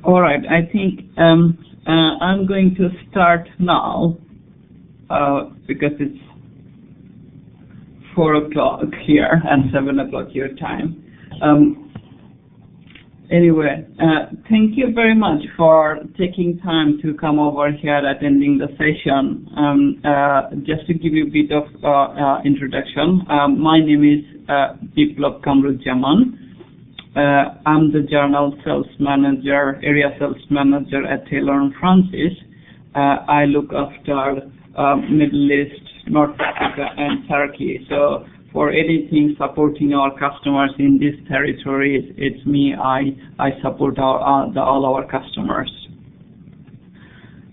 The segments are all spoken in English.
All right, I think I'm going to start now because it's 4 o'clock here and 7 o'clock your time. Anyway, thank you very much for taking time to come over here attending the session. Just to give you a bit of introduction, my name is Biplab Kamruzzaman. I'm the Journal Sales Manager, Area Sales Manager at Taylor & Francis. I look after Middle East, North Africa, and Turkey. So for anything supporting our customers in these territories, it's me. I support all our customers.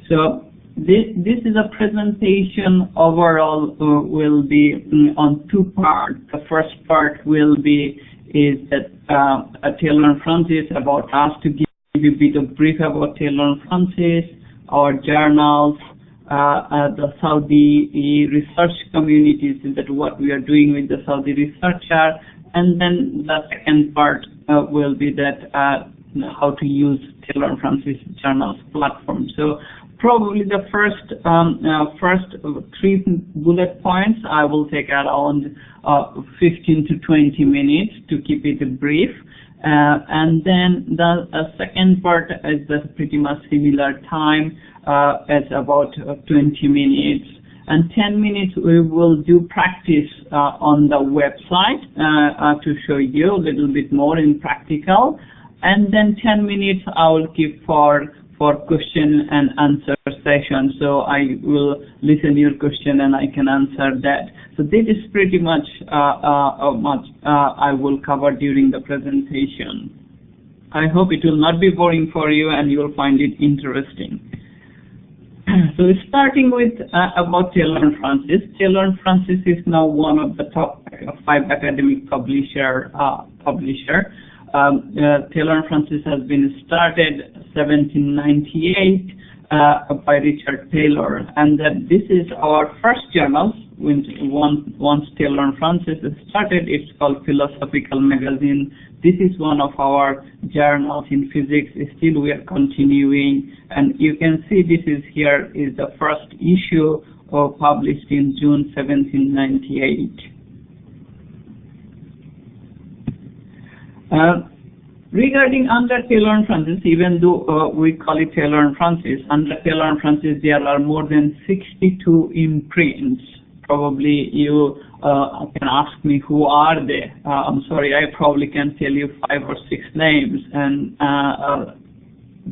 So this is a presentation. Overall, will be on 2 parts. The first part is that Taylor & Francis, about us, to give you a bit of brief about Taylor & Francis, our journals, the Saudi research communities, that what we are doing with the Saudi researcher, and then the second part will be that how to use Taylor & Francis journals platform. So probably the first 3 bullet points I will take around 15 to 20 minutes to keep it brief, and then the second part is pretty much similar time, as about 20 minutes, and 10 minutes we will do practice on the website to show you a little bit more in practical, and then 10 minutes I will keep for question and answer session. So I will listen your question and I can answer that. So this is pretty much I will cover during the presentation. I hope it will not be boring for you and you will find it interesting. So starting with about Taylor & Francis. Taylor & Francis is now one of the top 5 academic publisher. Taylor & Francis has been started 1798 by Richard Taylor, and that this is our first journal. Once Taylor & Francis started, it's called Philosophical Magazine. This is one of our journals in physics. Still we are continuing, and you can see this is here is the first issue published in June 1798. Regarding under Taylor & Francis, even though we call it Taylor & Francis, under Taylor & Francis there are more than 62 imprints. Probably you can ask me who are they. I'm sorry, I probably can tell you 5 or 6 names, and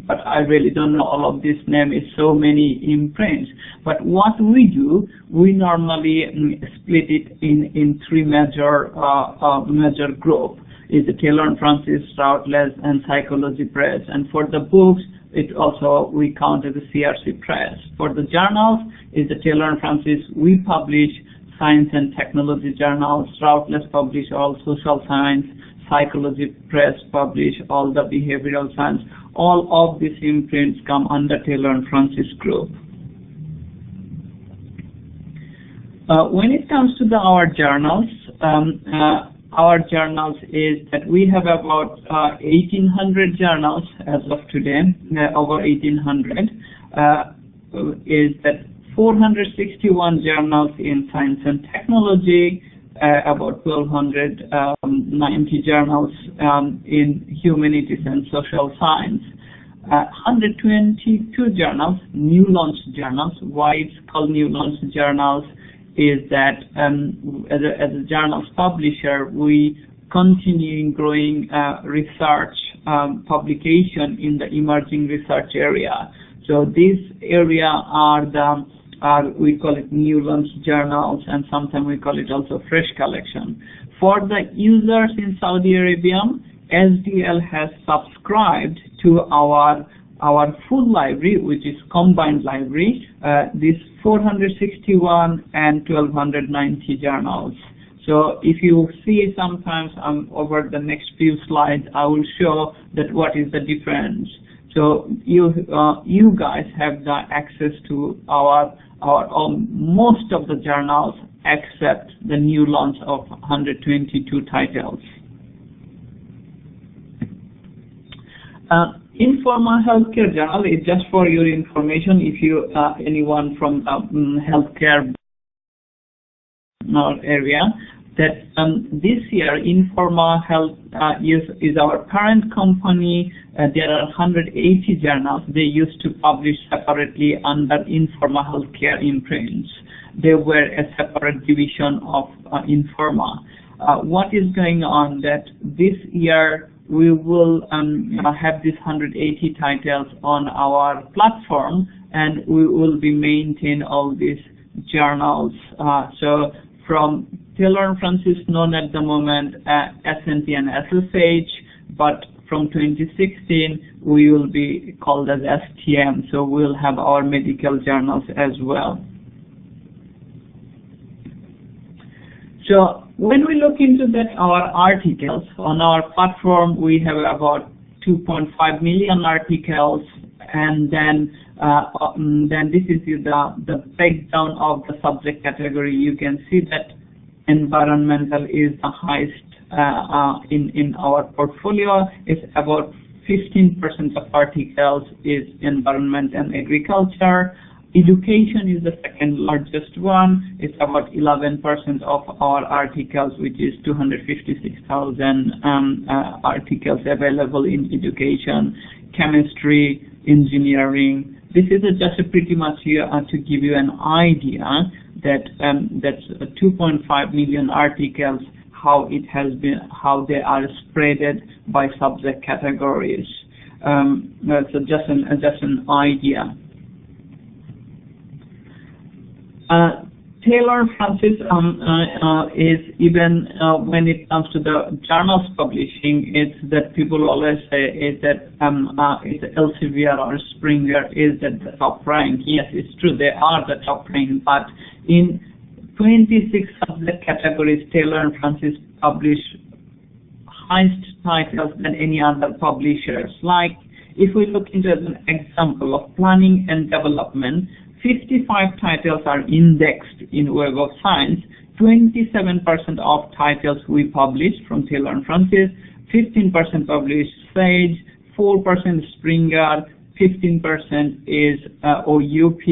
but I really don't know all of these names. It's so many imprints. But what we do, we normally split it in 3 major groups. Is the Taylor & Francis, Routledge, and Psychology Press. And for the books, it also we count as a CRC Press. For the journals, is the Taylor & Francis. We publish science and technology journals. Routledge publish all social science. Psychology Press publish all the behavioral science. All of these imprints come under Taylor & Francis group. When it comes to our journals, our journals is that we have about 1,800 journals as of today, over 1,800, is that 461 journals in science and technology, about 1,290 journals in humanities and social science, 122 journals, new launch journals. Why it's called new launch journals is that as a journals publisher, we continue growing research publication in the emerging research area. So this area we call it new launch journals, and sometimes we call it also fresh collection. For the users in Saudi Arabia, SDL has subscribed to our full library, which is combined library, this 461 and 1,290 journals. So if you see sometimes over the next few slides, I will show that what is the difference. So you guys have the access to our most of the journals except the new launch of 122 titles. Informa Healthcare Journal is just for your information. If you anyone from the healthcare area, that this year Informa Health is our parent company. There are 180 journals. They used to publish separately under Informa Healthcare imprints. They were a separate division of Informa. What is going on that this year we will have these 180 titles on our platform, and we will be maintain all these journals. So from Taylor and Francis, known at the moment SNP and SSH, but from 2016 we will be called as STM. So we'll have our medical journals as well. So when we look into that, our articles on our platform, we have about 2.5 million articles, and then this is the breakdown of the subject category. You can see that environmental is the highest in our portfolio. It's about 15% of articles is environment and agriculture. Education is the second largest one. It's about 11% of our articles, which is 256,000 articles available in education. Chemistry, engineering. This is just pretty much here to give you an idea that that's 2.5 million articles, how it has been, how they are spreaded by subject categories. So just an idea. Taylor Francis is even when it comes to the journals publishing, it's that people always say is that it's Elsevier or Springer is that the top rank. Yes, it's true, they are the top rank, but in 26 subject categories, Taylor and Francis publish highest titles than any other publishers. Like if we look into an example of planning and development, 55 titles are indexed in Web of Science. 27% of titles we published from Taylor and Francis, 15% published Sage, 4% Springer, 15% is OUP,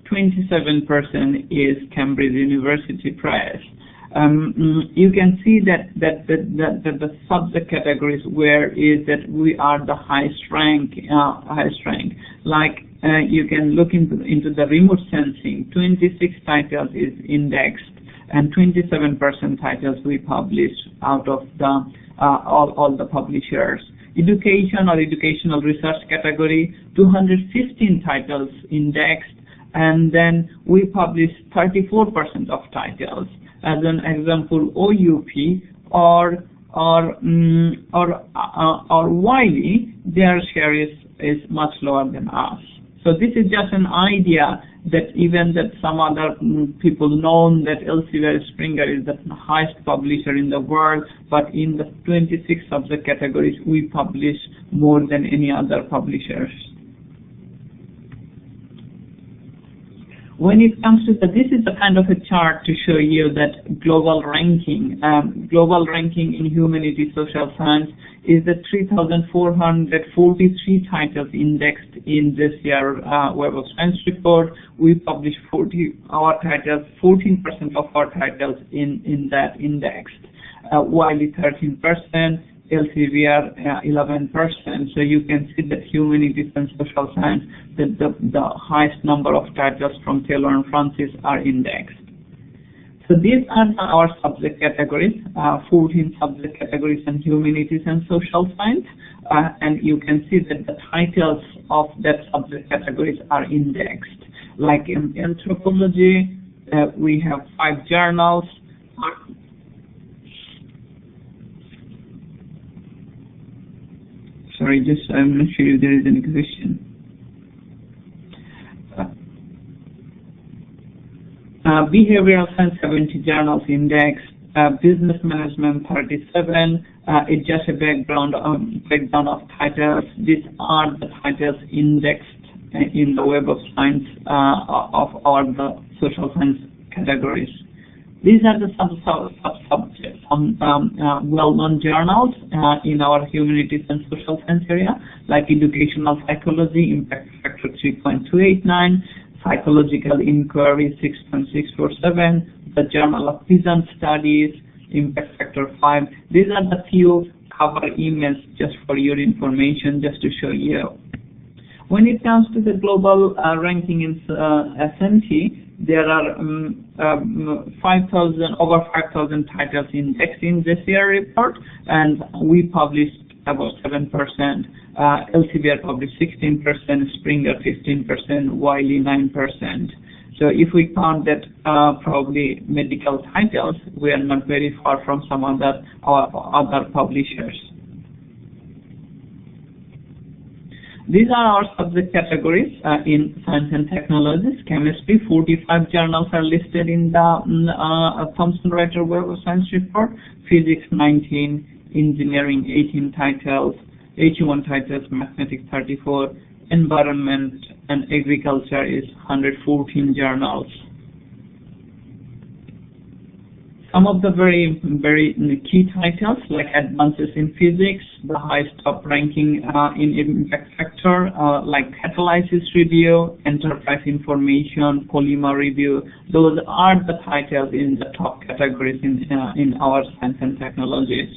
27% is Cambridge University Press. You can see that the subject categories where is that we are the highest rank. Like you can look into the remote sensing. 26 titles is indexed, and 27% titles we publish out of the all the publishers. Education or educational research category, 215 titles indexed, and then we publish 34% of titles. As an example, OUP or Wiley, their share is much lower than us. So this is just an idea that even that some other people know that Elsevier Springer is the highest publisher in the world, but in the 26 subject categories we publish more than any other publishers. When it comes to this is the kind of a chart to show you that global ranking. Global ranking in humanity, social science is the 3,443 titles indexed in this year Web of Science report. We published 14% of our titles in that indexed. Wiley 13%. Elsevier 11%. So you can see that humanities and social science, that the highest number of titles from Taylor and Francis are indexed. So these are our subject categories, 14 subject categories in humanities and social science, and you can see that the titles of that subject categories are indexed. Like in anthropology, we have 5 journals. Sorry, I'm not sure if there is any question. Behavioral science 70 journals indexed. Business management 37. It's just a background of titles. These are the titles indexed in the Web of Science of the social science categories. These are the sub-subjects, some well-known journals in our humanities and social science area, like Educational Psychology, Impact Factor 3.289, Psychological Inquiry 6.647, the Journal of Vision Studies, Impact Factor 5. These are the few cover emails just for your information, just to show you. When it comes to the global ranking in SNT, there are over 5,000 titles indexed in this year report, and we published about 7%. Elsevier published 16%, Springer 15%, Wiley 9%. So if we count that probably medical titles, we are not very far from some other publishers. These are our subject categories in science and technologies. Chemistry, 45 journals are listed in the Thomson-Reuters Web of Science report. Physics, 19. Engineering, 18 titles. 81 titles. Mathematics, 34. Environment and agriculture is 114 journals. Some of the very key titles, like Advances in Physics, the highest top ranking in Impact Factor, like Catalysis Review, Enterprise Information, Polymer Review. Those are the titles in the top categories in our science and technologies.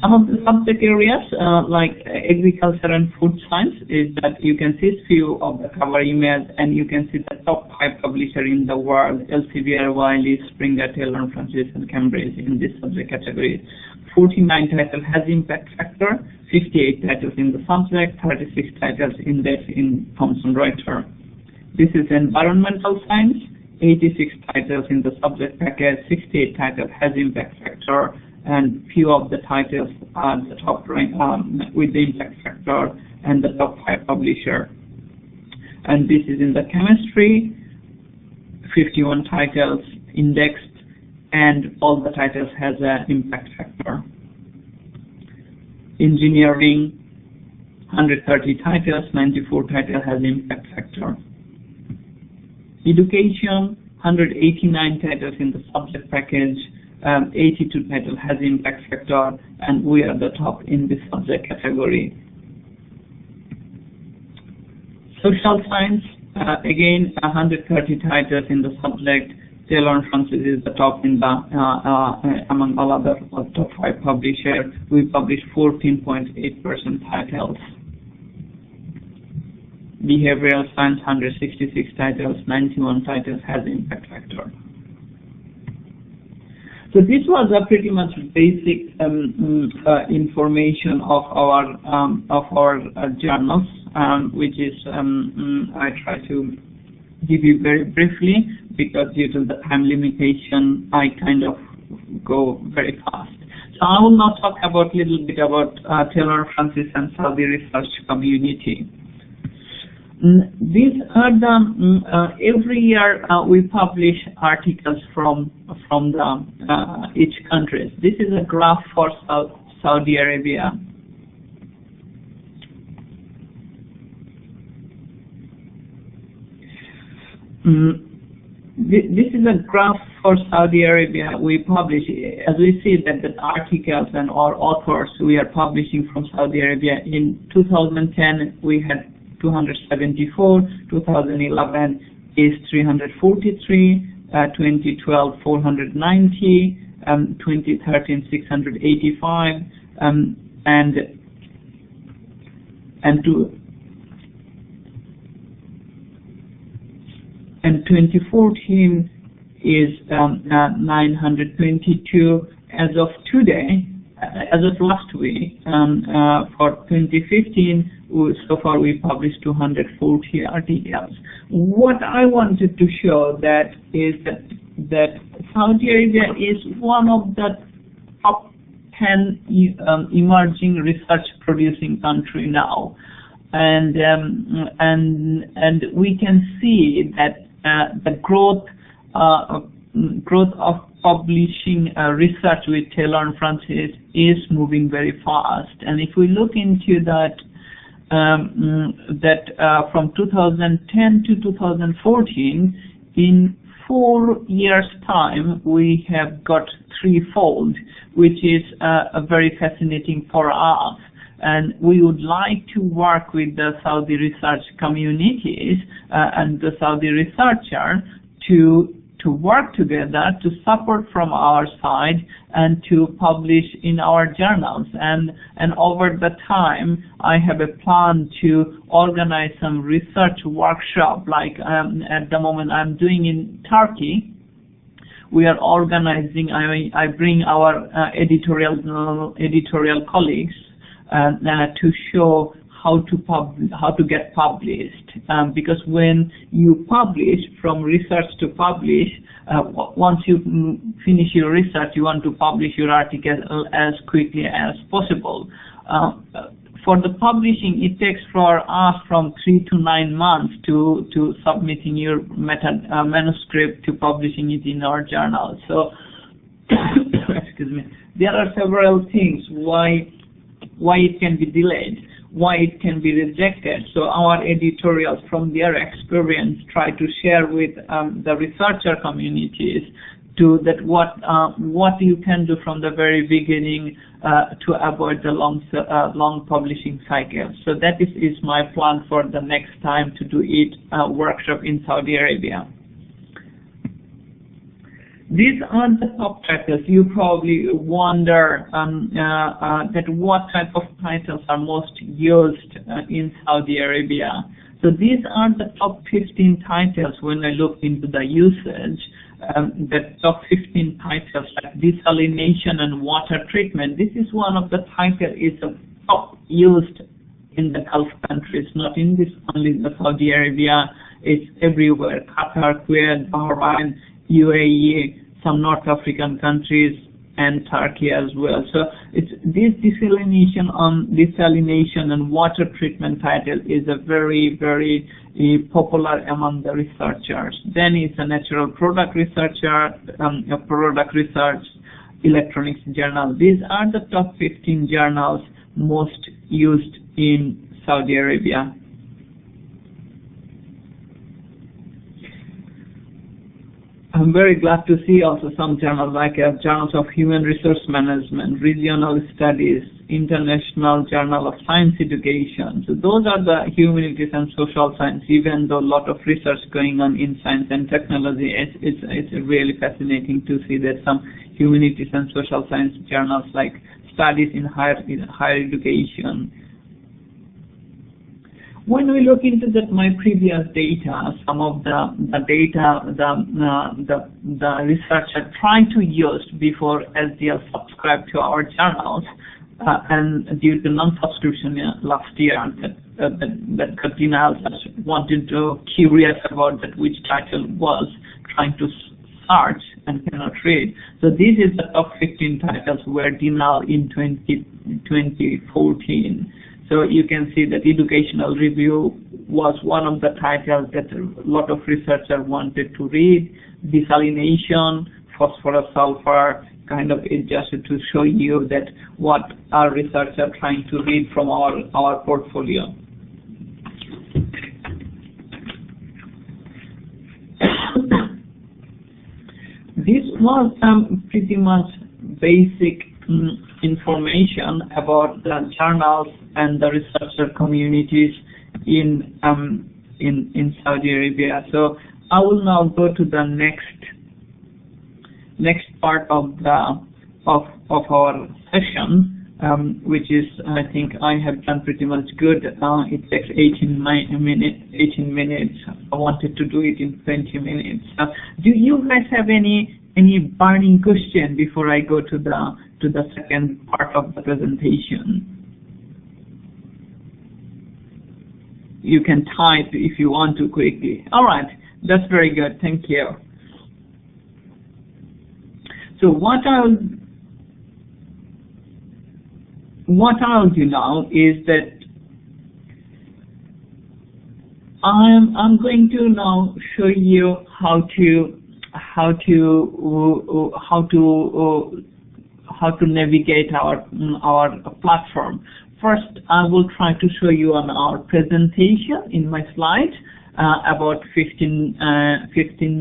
Some of the subject areas, like agriculture and food science, is that you can see few of the cover images, and you can see the top 5 publishers in the world: Elsevier, Wiley, Springer, Taylor & Francis, and Cambridge in this subject category. 49 titles has Impact Factor, 58 titles in the subject, 36 titles indexed in Thomson-Reuters. This is environmental science, 86 titles in the subject package, 68 titles has Impact Factor, and few of the titles are the top rank with the Impact Factor and the top 5 publisher. And this is in the chemistry, 51 titles indexed, and all the titles has an Impact Factor. Engineering, 130 titles, 94 titles has Impact Factor. Education, 189 titles in the subject package, 82 titles has Impact Factor, and we are the top in this subject category. Social science, again 130 titles in the subject. Taylor & Francis is the top in the among all other top 5 publishers. We published 14.8% titles. Behavioral science, 166 titles, 91 titles has Impact Factor. So this was a pretty much basic information of our journals, which is I try to give you very briefly, because due to the time limitation, I kind of go very fast. So I will now talk about little bit about Taylor & Francis and Saudi research community. These are the every year we publish articles from the each country. This is a graph for Saudi Arabia. This is a graph for Saudi Arabia. We publish, as we see that the articles and our authors we are publishing from Saudi Arabia. In 2010 we had 274, 2011 is 343, 2012 490, 2013 685, and 2014 is 922. As of today, as of last week, for 2015, so far we published 240 articles. What I wanted to show that is that Saudi Arabia is one of the top 10 emerging research producing country now, and we can see that the growth of publishing research with Taylor & Francis is moving very fast. And if we look into that, that from 2010 to 2014, in 4 years' time, we have got threefold, which is very fascinating for us. And we would like to work with the Saudi research communities and the Saudi researcher to work together, to support from our side, and to publish in our journals. And over the time, I have a plan to organize some research workshop, like at the moment I'm doing in Turkey. We are organizing, I bring our editorial colleagues to show how to get published, because when you publish, from research to publish, once you finish your research, you want to publish your article as quickly as possible. For the publishing, it takes for us from 3 to 9 months to submitting your manuscript to publishing it in our journal. So, excuse me. There are several things why it can be delayed, why it can be rejected. So our editorials, from their experience, try to share with the researcher communities to that what you can do from the very beginning to avoid the long publishing cycle. So that is my plan for the next time to do it workshop in Saudi Arabia. These are the top titles. You probably wonder that what type of titles are most used in Saudi Arabia. So these are the top 15 titles when I look into the usage. The top 15 titles like desalination and water treatment. This is one of the titles is top used in the Gulf countries, not in this only the Saudi Arabia. It's everywhere. Qatar, Kuwait, Bahrain, UAE, some North African countries, and Turkey as well. So it's this desalination and water treatment title is a very, very popular among the researchers. Then it's a natural product researcher, product research, electronics journal. These are the top 15 journals most used in Saudi Arabia. I'm very glad to see also some journals like Journals of Human Resource Management, Regional Studies, International Journal of Science Education. So those are the humanities and social science, even though a lot of research going on in science and technology. It's really fascinating to see that some humanities and social science journals like Studies in Higher Education. When we look into my previous data, some of the data the researcher tried to use before SDL subscribed to our journals, and due to non-subscription last year, that got denied, wanted to curious about that which title was trying to search and cannot read. So this is the top 15 titles were denied in 2014. So you can see that educational review was one of the titles that a lot of researchers wanted to read. Desalination, phosphorus, sulfur, kind of it just to show you that what our researchers are trying to read from our portfolio. This was pretty much basic information about the journals and the researcher communities in Saudi Arabia. So I will now go to the next part of our session, which is, I think I have done pretty much good. It takes 18 minutes. I wanted to do it in 20 minutes. Do you guys have any burning question before I go to the second part of the presentation? You can type if you want to quickly. All right, that's very good. Thank you. So what I'll do now is that I'm going to now show you how to navigate our platform. first I will try to show you on our presentation in my slides about 15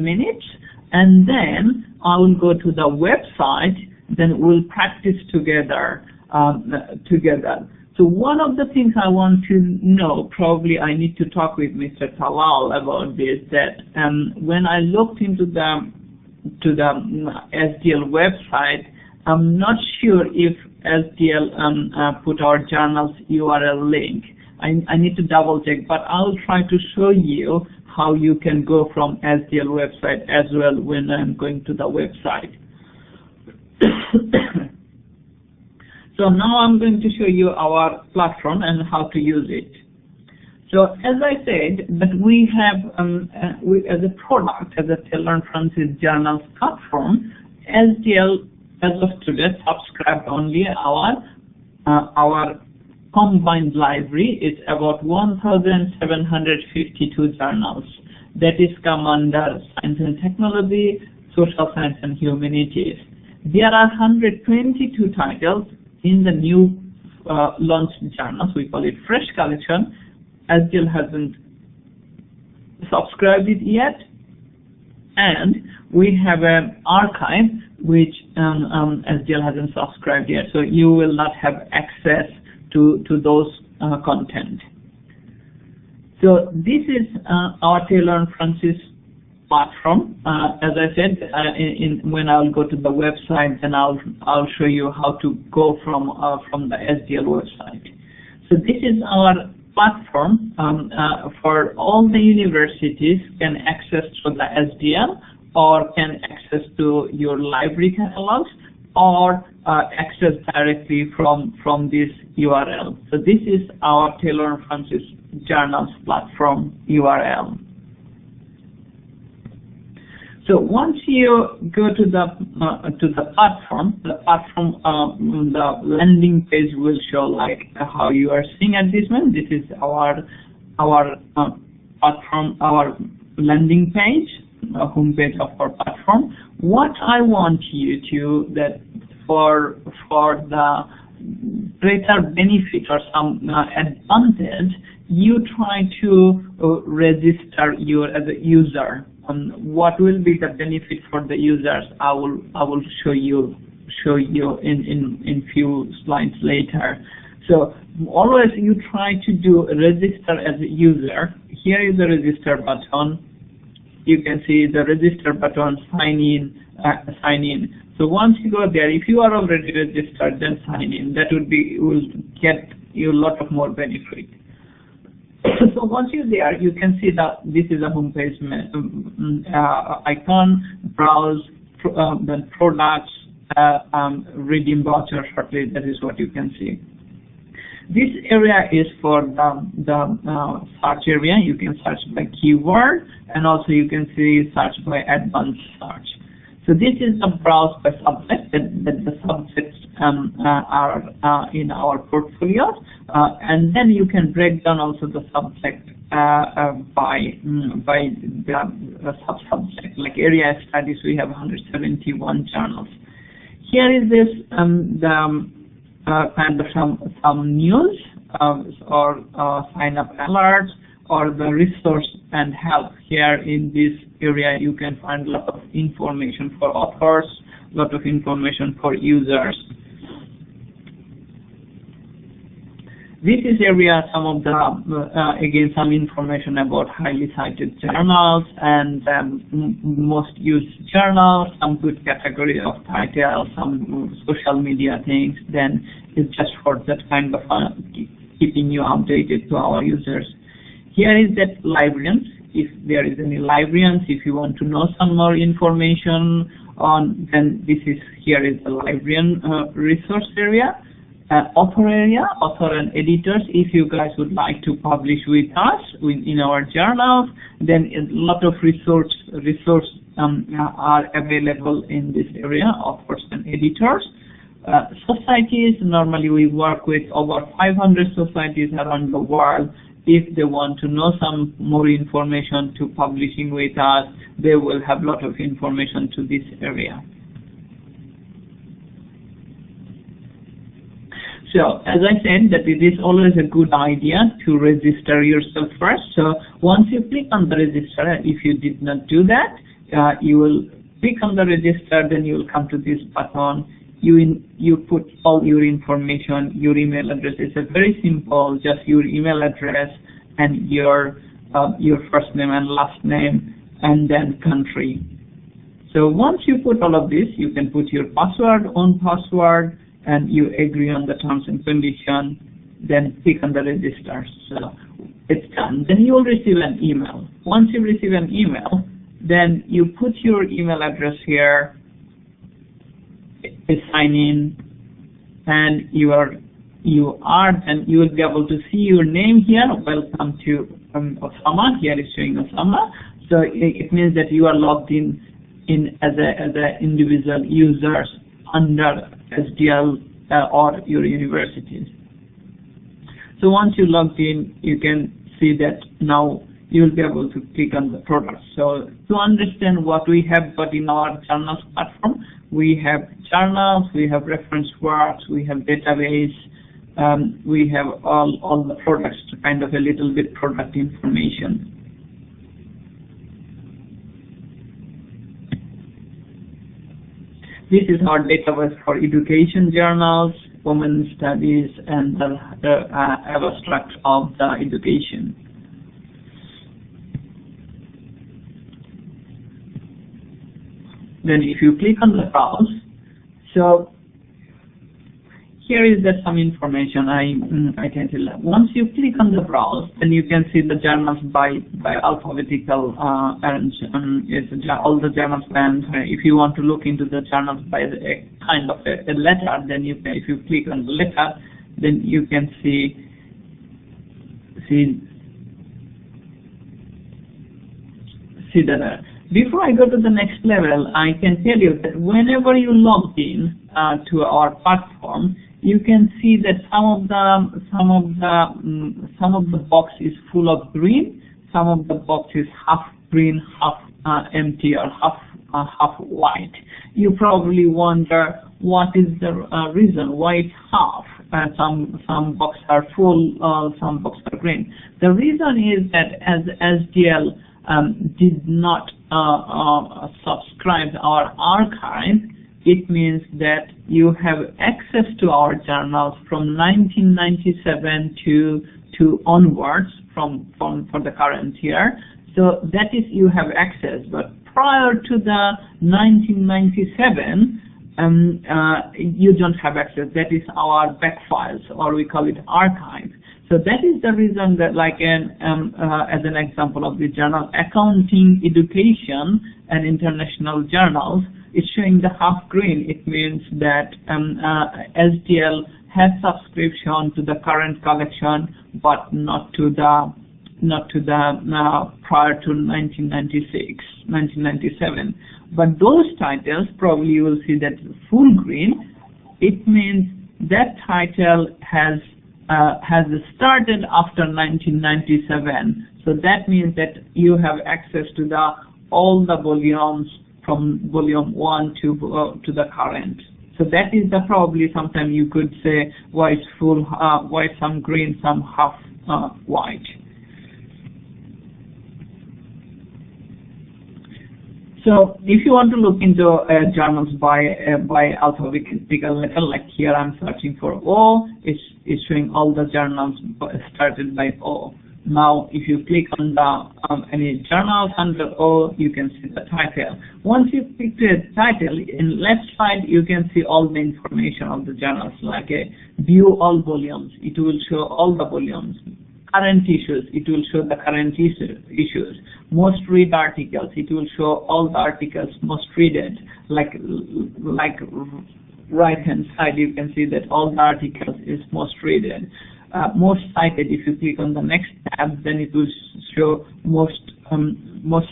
minutes, and then I will go to the website, then we'll practice together. So one of the things I want to know, probably I need to talk with Mr. Talal about this, that when I looked into the SDL website, I'm not sure if SDL put our journal's URL link. I need to double check, but I'll try to show you how you can go from SDL website as well when I'm going to the website. So now I'm going to show you our platform and how to use it. So as I said, that we have, as a product, as a Taylor & Francis Journals platform, SDL as of today subscribed only our combined library is about 1,752 journals. That is come under Science and Technology, Social Science and Humanities. There are 122 titles in the new launched journals. We call it Fresh Collection. SDL hasn't subscribed it yet, and we have an archive which SDL hasn't subscribed yet, so you will not have access to those content. So this is our Taylor & Francis platform. As I said, when I'll go to the website, then I'll show you how to go from the SDL website. So this is our platform for all the universities can access to the SDL, or can access to your library catalogs, or access directly from this URL. So this is our Taylor & Francis Journals platform URL. So once you go to the platform, the landing page will show like how you are seeing at this moment. This is our platform, our landing page, home page of our platform. What I want you to, that for the greater benefit or some advantage, you try to register you as a user. What will be the benefit for the users? I will show you in few slides later. So always you try to do register as a user. Here is the register button. You can see the register button, sign in. So once you go there, if you are already registered, then sign in. That will get you a lot of more benefit. So once you're there, you can see that this is a home page icon, browse, then products, redeem voucher shortly. That is what you can see. This area is for the search area. You can search by keyword, and also you can see search by advanced search. So this is the browse by subject, that the subjects are in our portfolio, and then you can break down also the subject by the sub-subject. Like area studies, we have 171 journals. Here is this kind of some news or sign up alerts, or the resource and help. Here in this area you can find a lot of information for authors, a lot of information for users. This is area some of the again some information about highly cited journals and most used journals, some good category of titles, some social media things. Then it's just for that kind of keeping you updated to our users. Here is that librarians. If there is any librarians, if you want to know some more information on, then this is here is the librarian resource area. Author area, author and editors. If you guys would like to publish with us in our journals, then a lot of resource are available in this area, authors and editors. Societies, normally we work with over 500 societies around the world. If they want to know some more information to publishing with us, they will have a lot of information to this area. So, as I said, that it is always a good idea to register yourself first. So, once you click on the register, if you did not do that, you will click on the register, then you will come to this button. You put all your information, your email address. It's a very simple, just your email address and your first name and last name, and then country. So once you put all of this, you can put your password, own password, and you agree on the terms and conditions, then click on the register. So it's done. Then you will receive an email. Once you receive an email, then you put your email address here, sign in, and you will be able to see your name here. Welcome to Osama. Here is showing Osama. So it means that you are logged in as a individual users under SDL or your universities. So once you logged in, you can see that now you will be able to click on the products. So to understand what we have got in our journals platform, we have journals, we have reference works, we have database, we have all the products, kind of a little bit product information. This is our database for education journals, women's studies, and the abstract of the education. Then if you click on the browse, so here is some information I can tell you. Once you click on the browse, then you can see the journals by alphabetical arrangement. All the journals, and if you want to look into the journals by a kind of a letter, then you can, if you click on the letter, then you can see that. Before I go to the next level, I can tell you that whenever you log in to our platform, you can see that some of the box is full of green, some of the box is half green, half empty, or half white. You probably wonder what is the reason why it's half. Some boxes are full, some boxes are green. The reason is that as SDL did not subscribe our archive, it means that you have access to our journals from 1997 to onwards from for the current year. So that is, you have access. But prior to the 1997, you don't have access. That is our back files, or we call it archive. So that is the reason that, like as an example of the journal, accounting, education, and international journals, it's showing the half green. It means that SDL has subscription to the current collection, but not to the prior to 1996, 1997. But those titles, probably you will see that full green. It means that title has started after 1997. So that means that you have access to all the volumes from volume 1 to the current. So that is probably sometimes you could say why it's full, why some green, some half white. So if you want to look into journals by alphabetical letter, like here I'm searching for O, it's showing all the journals started by O. Now if you click on any journals under O, you can see the title. Once you click the title, in left side you can see all the information of the journals, like view all volumes. It will show all the volumes. Current issues, it will show the current issues. Most read articles, it will show all the articles most readed. Like right hand side, you can see that all the articles is most readed. Most cited, if you click on the next tab, then it will show most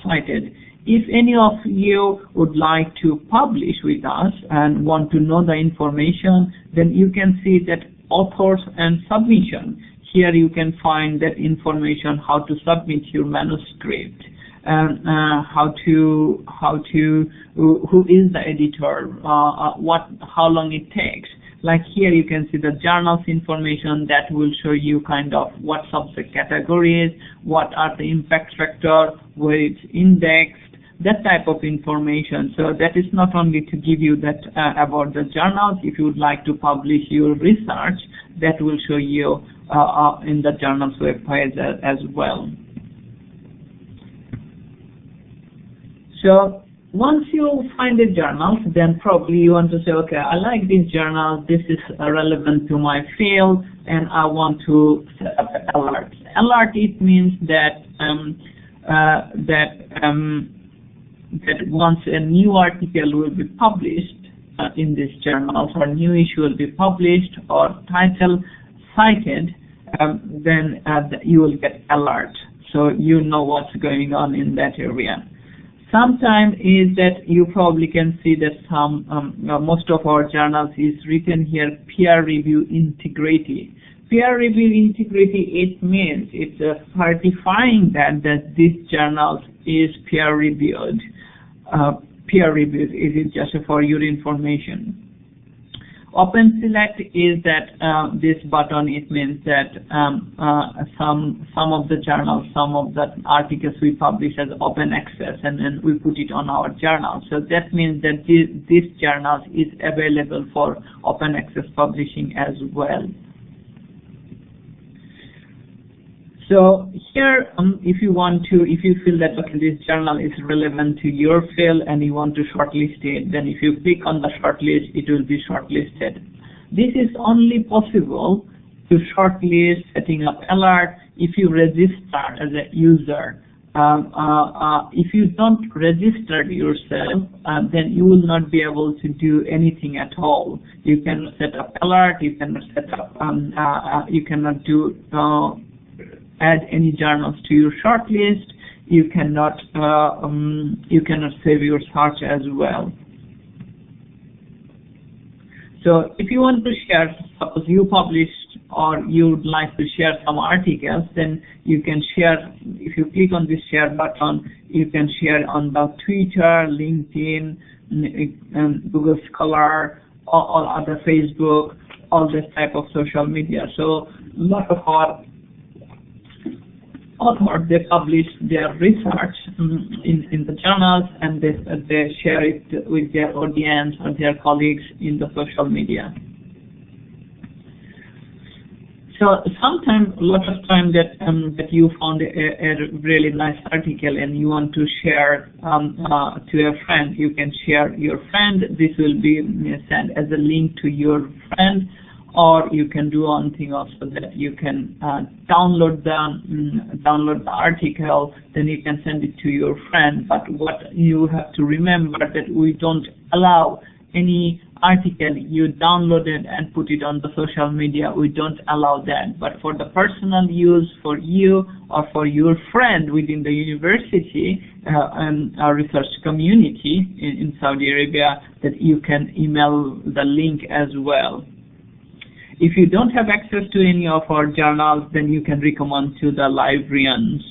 cited. If any of you would like to publish with us and want to know the information, then you can see that authors and submission. Here you can find that information, how to submit your manuscript, and who is the editor, how long it takes. Like here you can see the journals information that will show you kind of what subject categories, what are the impact factor, where it's indexed, that type of information. So that is not only to give you that about the journals. If you would like to publish your research, that will show you in the journals web page as well. So once you find the journals, then probably you want to say, okay, I like this journal, this is relevant to my field, and I want to set up an alert. Alert, it means that that once a new article will be published in this journal, or new issue will be published, or title cited, then you will get alert, so you know what's going on in that area. Sometimes is that you probably can see that most of our journals is written here peer review integrity. Peer review integrity, it means it's certifying that this journal is peer reviewed. Peer reviewed is it just for your information. Open select is that this button, it means that some of the journals, some of the articles we publish as open access, and then we put it on our journal. So that means that this journal is available for open access publishing as well. So here, if you feel that okay, this journal is relevant to your field and you want to shortlist it, then if you click on the shortlist, it will be shortlisted. This is only possible to shortlist, setting up alert, if you register as a user. If you don't register yourself, then you will not be able to do anything at all. You cannot set up alert. You cannot set up. You cannot do. Add any journals to your shortlist. You cannot save your search as well. So if you want to share, suppose you published or you would like to share some articles, then you can share. If you click on this share button, you can share on the Twitter, LinkedIn, and Google Scholar, or other Facebook, all this type of social media. So a lot of our authors, they publish their research in the journals, and they share it with their audience or their colleagues in the social media. So sometimes, a lot of time that you found a really nice article and you want to share to a friend, you can share your friend. This will be sent as a link to your friend. Or you can do one thing also, that you can download the article, then you can send it to your friend. But what you have to remember, that we don't allow any article you downloaded and put it on the social media. We don't allow that. But for the personal use, for you or for your friend within the university and our research community in Saudi Arabia, that you can email the link as well. If you don't have access to any of our journals, then you can recommend to the librarians.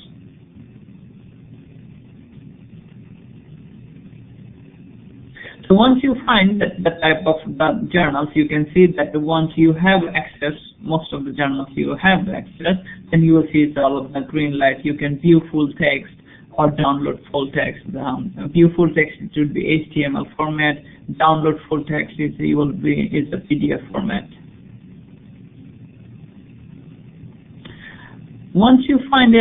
So once you find that type of the journals, you can see that once you have access, most of the journals you have access, then you will see it's all of the green light. You can view full text or download full text. View full text, it should be HTML format. Download full text is a PDF format. Once you find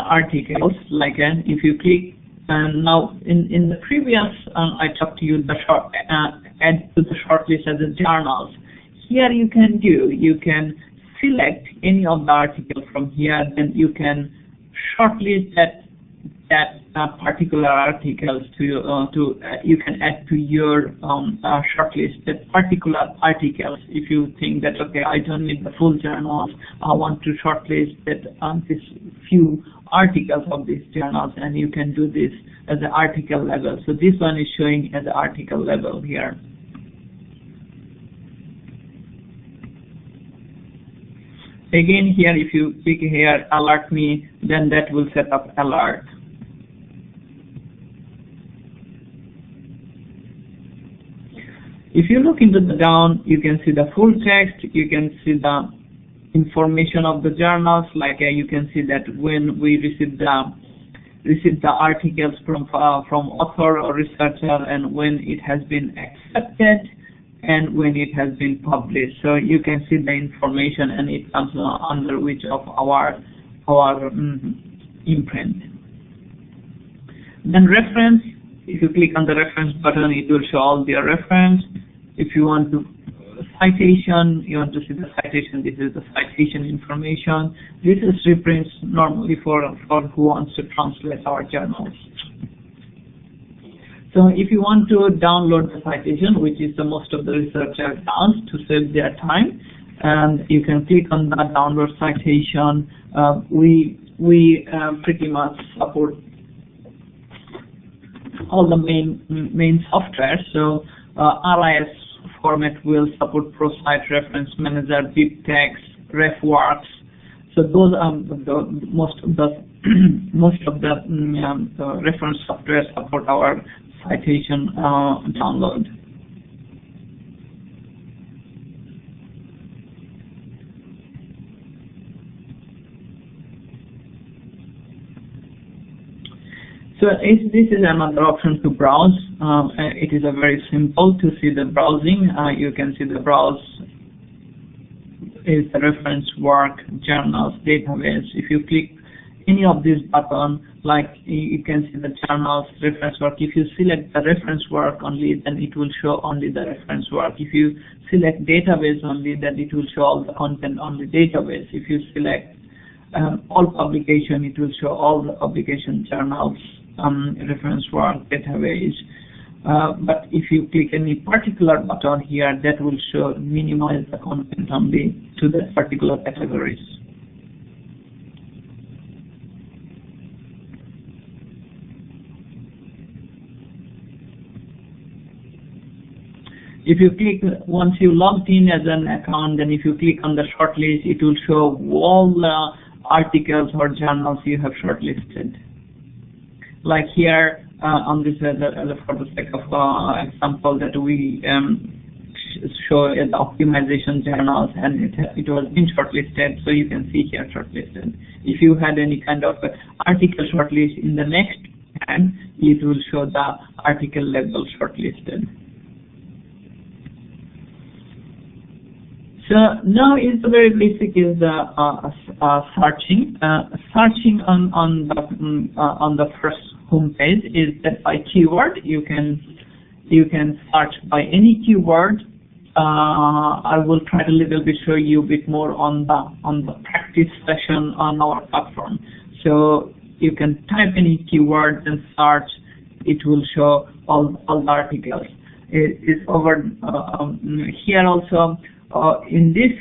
articles, like if you click, now in the previous, I talked to you the add to the shortlist as a journals. Here you can select any of the articles from here, then you can shortlist that particular articles you can add to your shortlist that particular articles. If you think that okay, I don't need the full journals, I want to shortlist that this few articles of these journals, and you can do this as an article level. So this one is showing as an article level here. Again, here if you click here alert me, then that will set up alert. If you look into the down, you can see the full text, you can see the information of the journals, like you can see that when we receive the articles from author or researcher, and when it has been accepted, and when it has been published. So you can see the information, and it comes under which of our imprint. Then reference, if you click on the reference button, it will show all the reference. If you want to citation, you want to see the citation, this is the citation information. This is reprints normally for who wants to translate our journals. So if you want to download the citation, which is the most of the researchers does to save their time, and you can click on the download citation. We pretty much support all the main software. So RIS format will support ProCite, Reference Manager, BibTeX, RefWorks. So those are most of the reference software support our citation download. So this is another option to browse. It is a very simple to see the browsing. You can see the browse is the reference work, journals, database. If you click any of these buttons, like you can see the journals, reference work. If you select the reference work only, then it will show only the reference work. If you select database only, then it will show all the content on the database. If you select all publication, it will show all the publication, journals, reference work, database. But if you click any particular button here, that will show minimize the content only to the particular categories. If you click, once you logged in as an account, then if you click on the shortlist, it will show all the articles or journals you have shortlisted. Like here on this, for the sake of example, that we show the optimization journals, and it was been shortlisted, so you can see here shortlisted. If you had any kind of article shortlist in the next tab, it will show the article label shortlisted. So now is the very basic is the searching. Searching on the first home page is that by keyword. You can search by any keyword. I will try to little bit show you a bit more on the practice session on our platform. So you can type any keyword and search. It will show all the articles. It's over here also. In this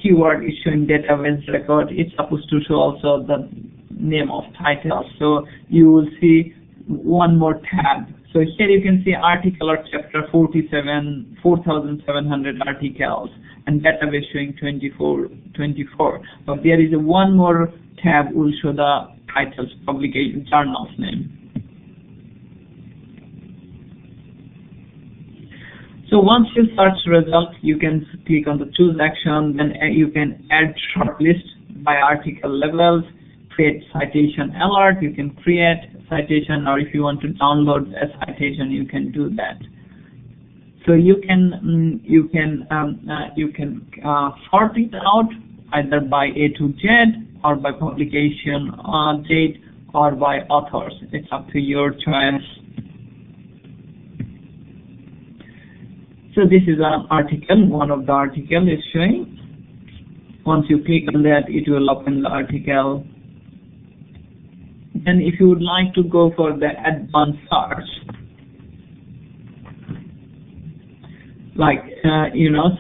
keyword is showing database record. It's supposed to show also the name of title. So you will see one more tab. So here you can see article or chapter 47, 4,700 articles, and database showing 24. But there is one more tab will show the titles, publication, journal's name. So once you search results, you can click on the choose action, then you can add shortlist by article levels, create citation alert, you can create citation, or if you want to download a citation, you can do that. So you can sort it out either by A to Z, or by publication date, or by authors. It's up to your choice. So this is an article, one of the article is showing. Once you click on that, it will open the article. Then if you would like to go for the advanced search, like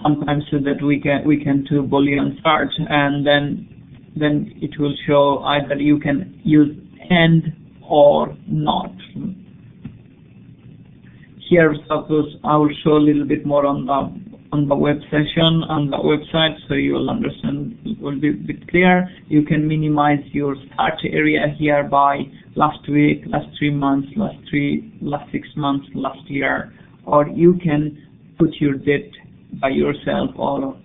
sometimes so that we can do Boolean search, and then it will show either you can use and or not. Here, suppose I will show a little bit more on the web session, on the website, so you will understand, it will be a bit clear. You can minimize your search area here by last week, last 3 months, last 6 months, last year, or you can put your date by yourself, or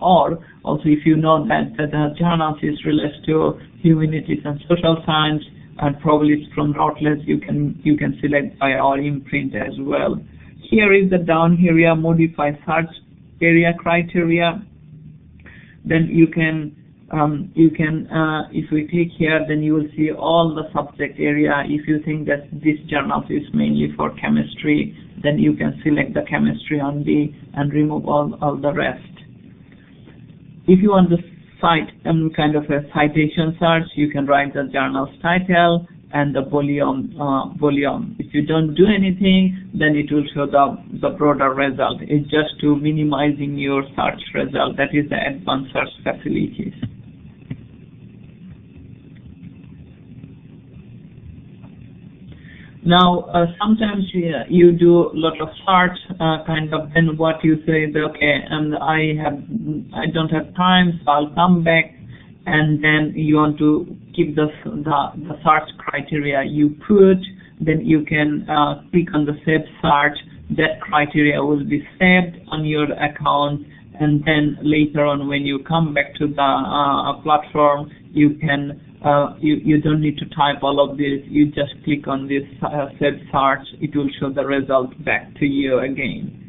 also if you know that the journals is related to humanities and social science, and probably it's from Routledge, you can select by our imprint as well. Here is the down area, modify search area criteria. Then you can if we click here, then you will see all the subject area. If you think that this journal is mainly for chemistry, then you can select the chemistry only and remove all the rest. If you want to cite kind of a citation search, you can write the journal's title and the volume. If you don't do anything, then it will show the broader result. It's just to minimizing your search result. That is the advanced search facilities. Now, sometimes you do a lot of search, kind of, then what you say is, okay, and I don't have time, so I'll come back, and then you want to keep the search criteria you put, then you can click on the Save Search. That criteria will be saved on your account, and then later on when you come back to the platform, you can you don't need to type all of this. You just click on this Save Search. It will show the result back to you again.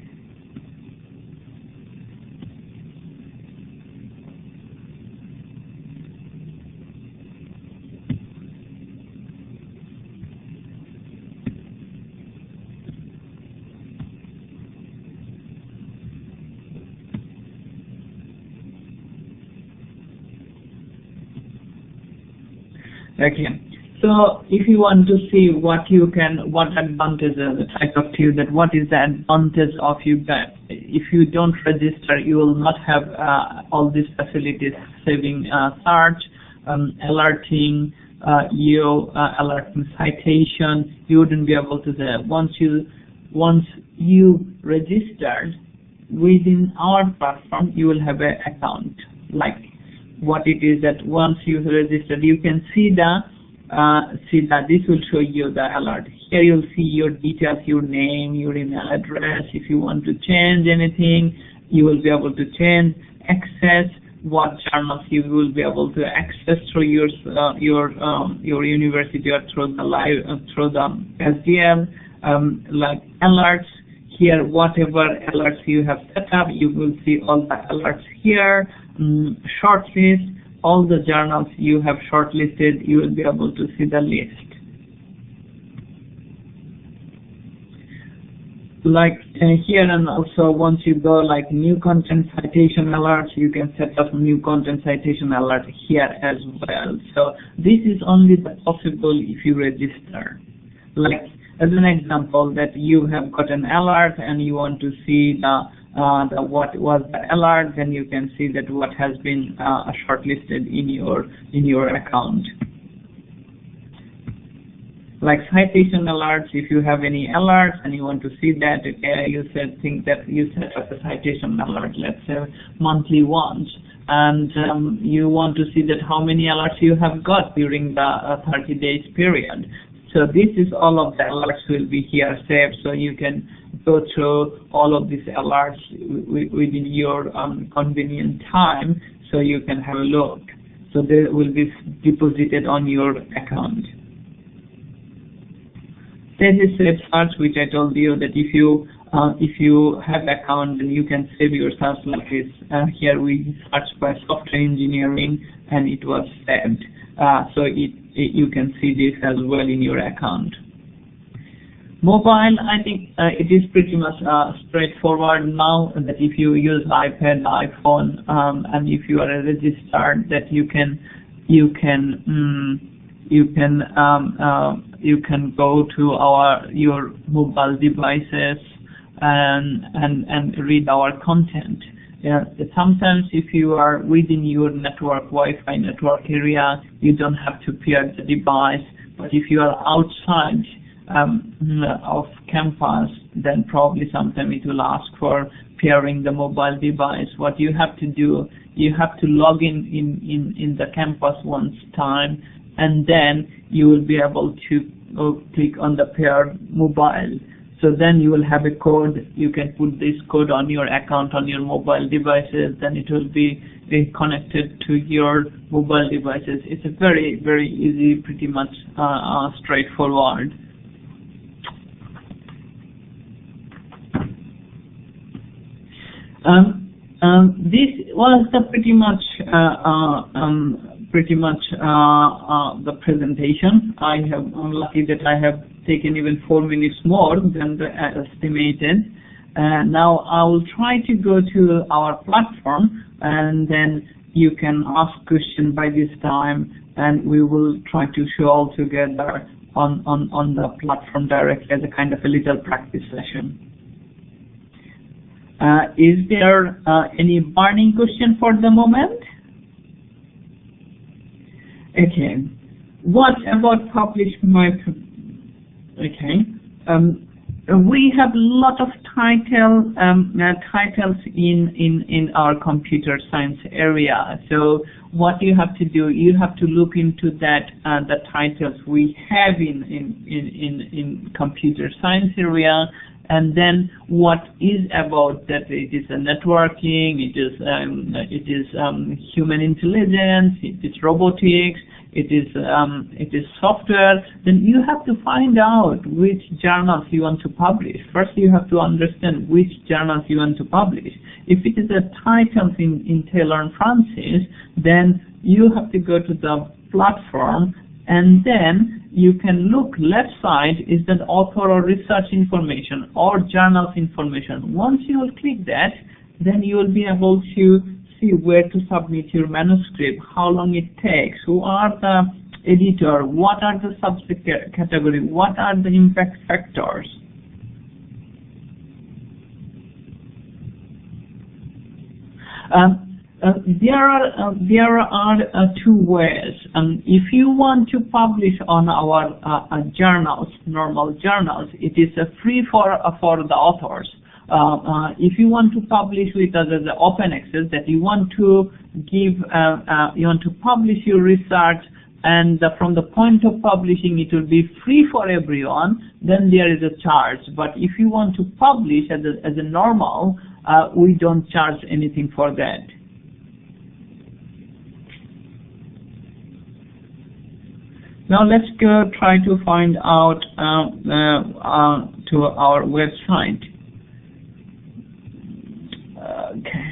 Okay, so if you want to see what advantages, the type of tool, that what is the advantage of you that if you don't register, you will not have all these facilities, saving search, alerting, alerting citation. You wouldn't be able to do that. Once you registered within our platform, you will have an account. Like what it is that once you registered, you can see that this will show you the alert. Here you'll see your details, your name, your email address. If you want to change anything, you will be able to change. Access what journals you will be able to access through your university or through the SDL, like alerts. Here, whatever alerts you have set up, you will see all the alerts here. Shortlist, all the journals you have shortlisted, you will be able to see the list. Like here, and also once you go like new content citation alerts, you can set up new content citation alert here as well. So this is only possible if you register. Like as an example, that you have got an alert and you want to see what was the alert, then you can see that what has been shortlisted in your account. Like citation alerts, if you have any alerts and you want to see that, you think that you set up a citation alert, let's say monthly once, and you want to see that how many alerts you have got during the 30 days period. So this is all of the alerts will be here saved, so you can go through all of these alerts within your convenient time, so you can have a look. So they will be deposited on your account. This is Save Search, which I told you that if you have account, then you can save your search like this. Here we searched by software engineering, and it was saved. So you can see this as well in your account. Mobile, I think it is pretty much straightforward now, that if you use iPad, iPhone, and if you are registered, that you can go to your mobile devices and read our content. Yeah, sometimes if you are within your network, Wi-Fi network area, you don't have to pair the device. But if you are outside of campus, then probably sometime it will ask for pairing the mobile device. What you have to do, you have to log in the campus once time, and then you will be able to click on the pair mobile. So then you will have a code. You can put this code on your account on your mobile devices. Then it will be connected to your mobile devices. It's a very, very easy, pretty much straightforward. This was the pretty much the presentation. I'm lucky that I have taken even 4 minutes more than the estimated. Now I will try to go to our platform, and then you can ask questions by this time, and we will try to show all together on the platform directly as a kind of a little practice session. Is there any burning question for the moment? Okay. What about publish my? Okay. We have a lot of titles in our computer science area. So what you have to do, you have to look into that the titles we have in computer science area. And then what is about that? It is a networking, it is human intelligence, it is robotics, it is software. Then you have to find out which journals you want to publish. First, you have to understand which journals you want to publish. If it is a title in Taylor and Francis, then you have to go to the platform, and then you can look left side is that author or research information or journals information. Once you will click that, then you will be able to see where to submit your manuscript, how long it takes, who are the editor, what are the subject category, what are the impact factors. There are two ways. If you want to publish on our journals, normal journals, it is free for the authors. If you want to publish with us as an open access, that you want to give, you want to publish your research, and from the point of publishing it will be free for everyone, then there is a charge. But if you want to publish as a normal, we don't charge anything for that. Now let's go try to find out to our website. Okay.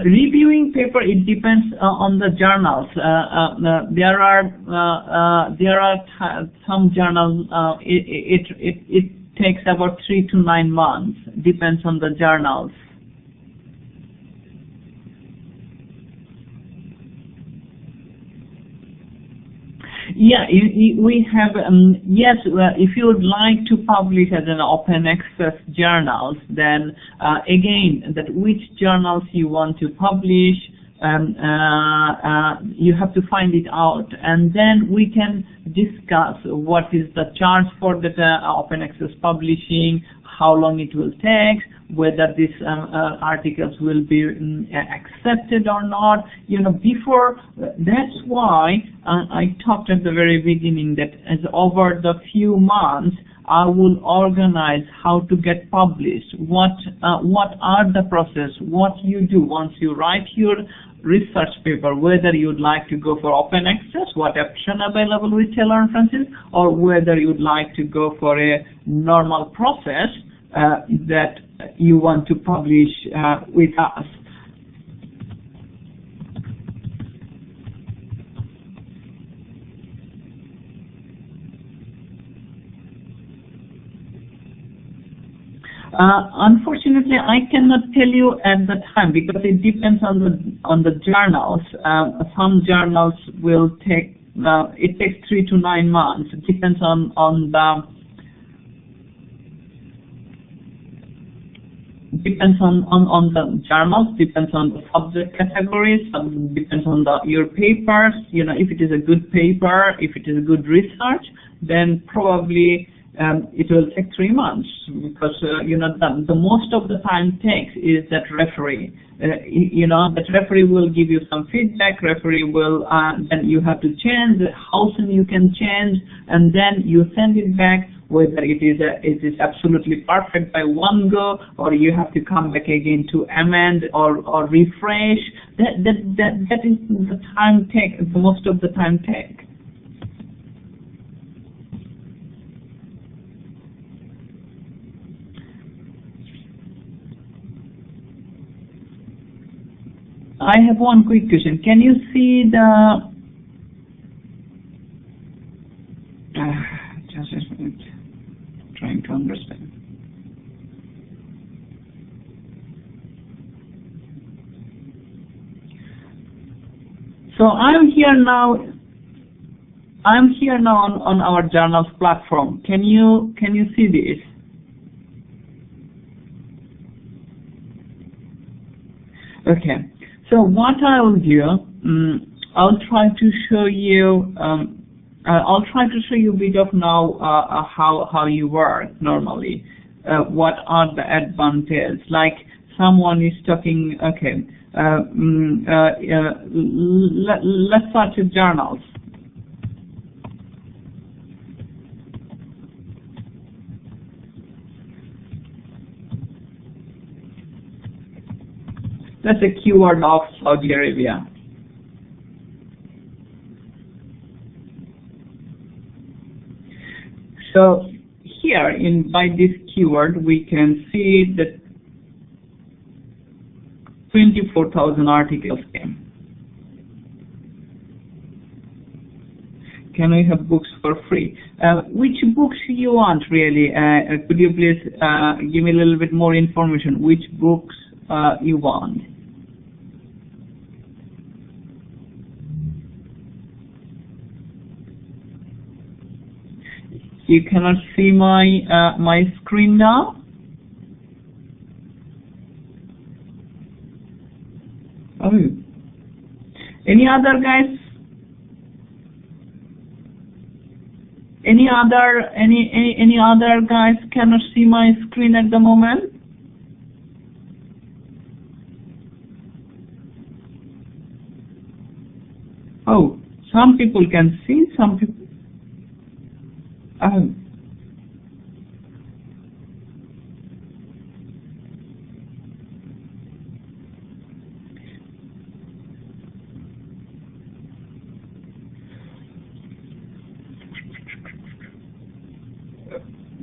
Reviewing paper, it depends on the journals. There are some journals. It takes about 3 to 9 months. Depends on the journals. Yeah, we have, yes, if you would like to publish as an open access journals, then again, that which journals you want to publish, you have to find it out, and then we can discuss what is the charge for the open access publishing, how long it will take, whether these articles will be accepted or not. You know, before, that's why I talked at the very beginning that as over the few months I will organize how to get published, what are the process, what you do once you write your research paper, whether you'd like to go for open access, what option available with Taylor and Francis, or whether you'd like to go for a normal process that you want to publish with us. Unfortunately, I cannot tell you at the time because it depends on the journals. Some journals will take it takes 3 to 9 months. It depends on the journals, depends on the subject categories, depends on your papers. You know, if it is a good paper, if it is a good research, then probably it will take 3 months, because the most of the time takes is that referee. That referee will give you some feedback. Referee will then you have to change how soon you can change, and then you send it back. Whether it is absolutely perfect by one go, or you have to come back again to amend or refresh. That is the time take. The most of the time take. I have one quick question. Can you see the? Just a minute. Trying to understand. So I'm here now on our journals platform. Can you see this? Okay. So what I will do, I'll try to show you. I'll try to show you a bit of now how you work normally. What are the advantages? Like someone is talking. Okay, let's start with journals. That's a keyword of Saudi Arabia. So here, by this keyword, we can see that 24,000 articles came. Can we have books for free? Which books you want, really? Could you please give me a little bit more information? Which books you want? You cannot see my screen now. Oh, any other guys? Any other guys cannot see my screen at the moment? Oh, some people can see, some people.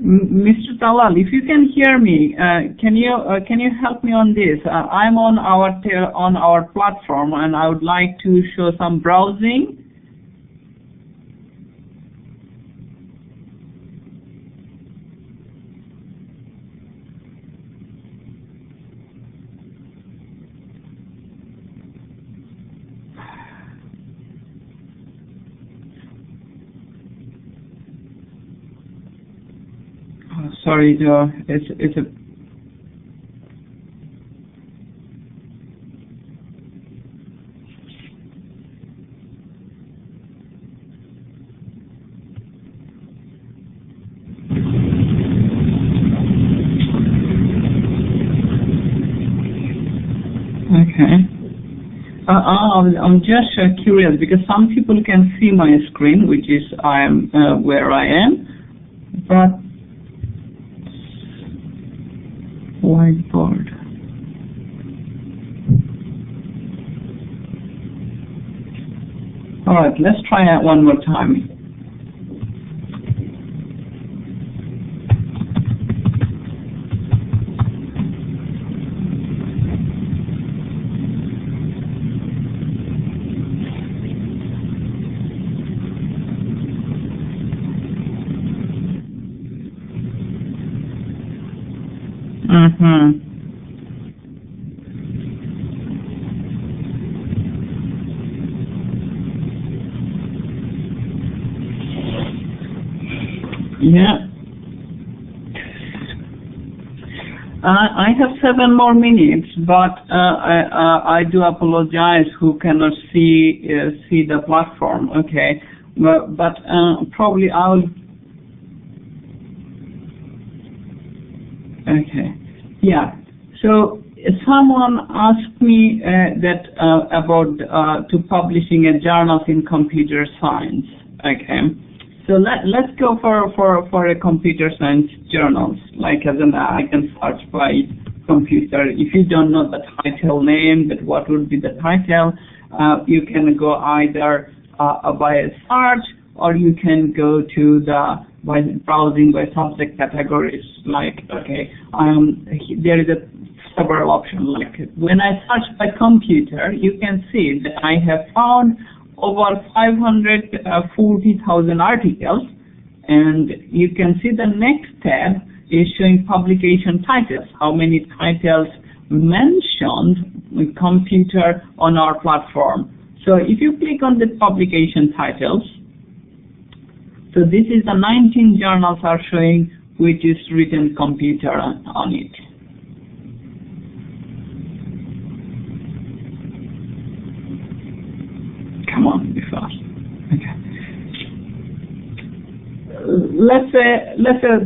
Mr. Talal, if you can hear me, can you help me on this? I'm on our platform, and I would like to show some browsing. Sorry, it's a. Okay. I'm just curious because some people can see my screen, which is I am where I am, but. Whiteboard. All right, let's try it one more time. Yeah. I have 7 more minutes, but I do apologize who cannot see the platform. Okay, but probably I'll. Okay. Yeah. So someone asked me that about to publishing a journals in computer science. Okay. So let's go for a computer science journals. Like as an I can search by computer. If you don't know the title name, that what would be the title, you can go either by a search, or you can go to the by browsing by subject categories. Like, okay, there is several options. Like when I search by computer, you can see that I have found over 540,000 articles, and you can see the next tab is showing publication titles. How many titles mentioned with computer on our platform. So if you click on the publication titles, so this is the 19 journals are showing which is written computer on it. Come on, be fast. Okay. Let's say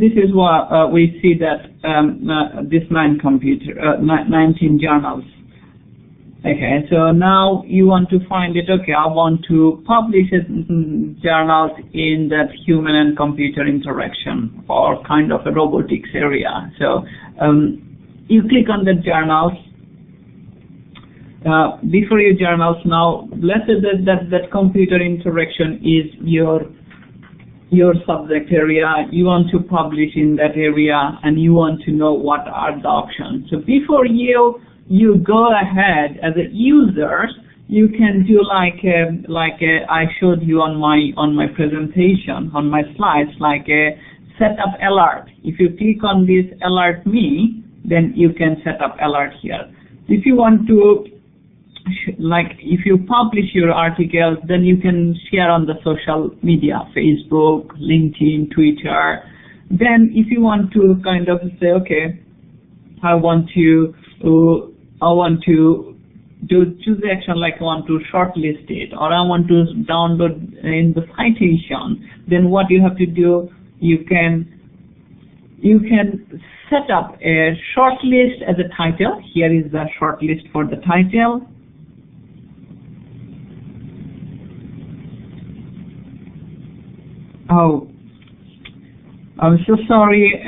this is what we see that this 19 journals. Okay, so now you want to find it. Okay, I want to publish journals in that human and computer interaction or kind of a robotics area. So you click on the journals. Before your journals, now let's say that computer interaction is your subject area. You want to publish in that area, and you want to know what are the options. So before you go ahead as a user, you can do like I showed you on my presentation, on my slides, like a set up alert. If you click on this alert me, then you can set up alert here. If you want to, like if you publish your articles, then you can share on the social media, Facebook, LinkedIn, Twitter. Then if you want to kind of say, okay, I want to choose the action, like I want to shortlist it, or I want to download in the citation, then what you have to do, you can set up a shortlist as a title. Here is the shortlist for the title. Oh, I'm so sorry,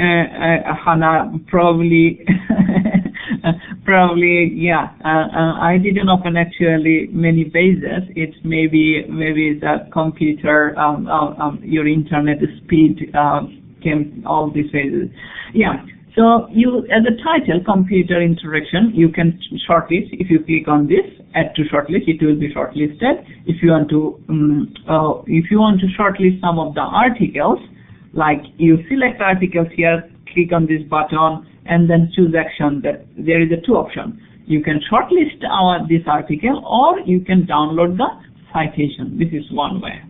Hannah, probably yeah, I didn't open actually many pages. It's maybe the computer, your internet speed came all these pages. Yeah, so you, as a title, computer interaction, you can shortlist. If you click on this, add to shortlist, it will be shortlisted. If you want to shortlist some of the articles, like you select articles here, click on this button, and then choose action. That there is a two option. You can shortlist this article, or you can download the citation. This is one way.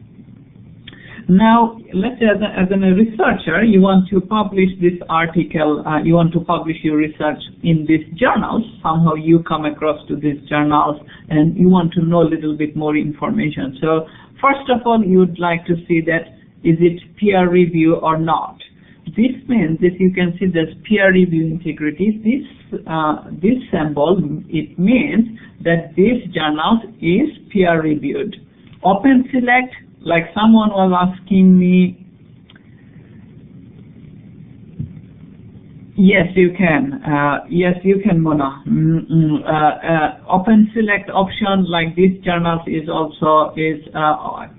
Now, let's say as a researcher, you want to publish this article, you want to publish your research in these journals. Somehow you come across to these journals and you want to know a little bit more information. So first of all, you would like to see that is it peer review or not. This means that you can see this peer review integrity. This symbol, it means that this journal is peer reviewed. Open select, like someone was asking me, yes you can, Mona. Open select option, like this journals is also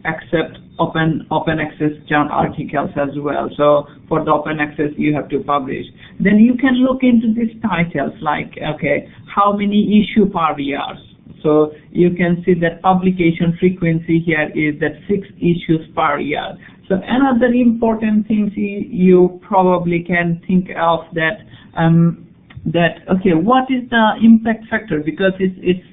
accept open access journal articles as well. So for the open access you have to publish. Then you can look into these titles, like okay, how many issue per year. So you can see that publication frequency here is that 6 issues per year. So another important thing you probably can think of that okay, what is the impact factor? Because it's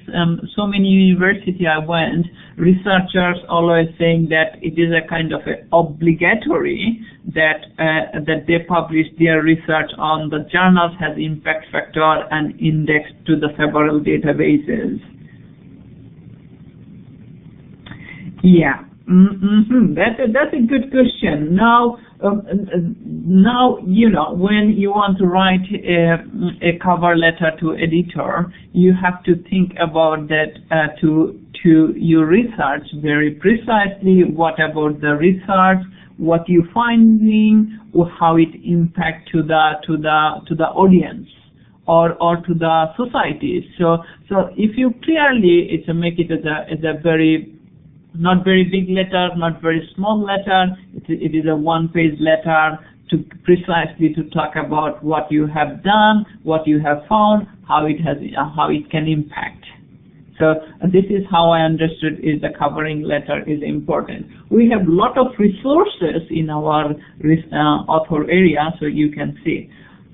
so many universities I went, researchers always saying that it is a kind of obligatory that they publish their research on the journals has impact factor and indexed to the several databases. Yeah, That's a good question. Now, you know, when you want to write a cover letter to editor, you have to think about that to your research very precisely. What about the research? What you finding? Or how it impact to the audience or to the society. So if you clearly make it as a very not very big letter, not very small letter. It is a one-page letter to precisely to talk about what you have done, what you have found, how it can impact. So this is how I understood is the covering letter is important. We have a lot of resources in our author area, so you can see.